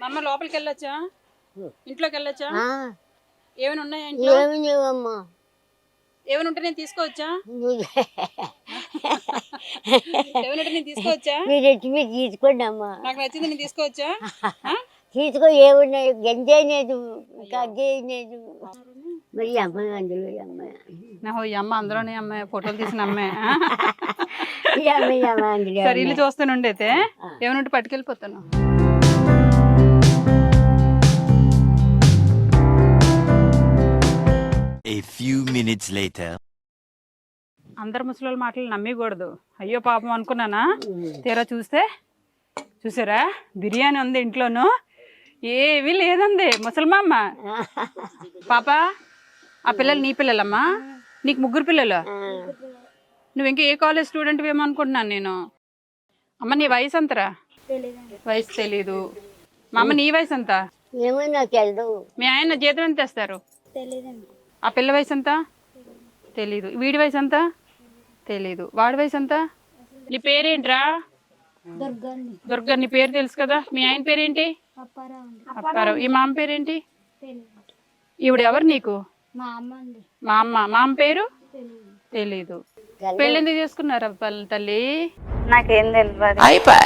అమ్మ లోపలికి వెళ్ళొచ్చా? ఇంట్లోకి వెళ్ళొచ్చా? ఏమైనా ఉన్నాయా ఏమి ఇంట్లో? లేవమ్మా. ఏమైనా ఉంటే నేను తీసుకోవచ్చా? ఏమైనా ఉంటే నేను తీసుకోవచ్చా? మీరు వచ్చి మీరు తీసుకోండి అమ్మా. నాకు నచ్చింది నేను తీసుకోవచ్చా? తీసుకో, ఏమున్నాయి, గంజాయి లేదు, గజ్జాయి లేదు. మరి ఈ అమ్మాయి అందులో ఈ అమ్మాయి, ఈ అమ్మ అందులోనే అమ్మాయి, ఫోటోలు తీసిన అమ్మాయి. ఈ అమ్మాయి అందులో సరే ఇల్లు చూస్తానండి. అయితే ఏమైనా ఉంటే పట్టుకెళ్ళిపోతాను. A few minutes later. అందరు ముసలి మాటలు నమ్మకూడదు. అయ్యో పాపం అనుకున్నానా, తీరా చూస్తే చూసారా బిర్యానీ ఉంది ఇంట్లోనూ, ఏమీ లేదండి. ముసలిమమ్మ పాప, ఆ పిల్లలు నీ పిల్లలమ్మా? నీకు 3 పిల్లలు. నువ్వు ఇంకా ఏ కాలేజ్ స్టూడెంట్ ఏమో అనుకుంటున్నాను నేను. అమ్మ నీ వయసు ఎంతరా? వయసు తెలీదు. మా అమ్మ నీ వయసు ఎంత? ఏమో నాకు తెలదు. మీ ఆయన జీతం ఎంత తెస్తారు? ఆ పిల్ల వయసు ఎంత? తెలీదు. వీడి వయసు ఎంత? తెలీదు. వాడి వయసు ఎంత? నీ పేరేంట్రా? దుర్గా. నీ పేరు తెలుసు కదా. మీ ఆయన పేరేంటి? అప్పారావు. ఈ మామ పేరేంటి? ఈవిడ ఎవరు నీకు? మా అమ్మ. మా అమ్మ పేరు తెలీదు. పెళ్ళి ఎందుకు చేసుకున్నారు తల్లి? నాకేం తెలియదు.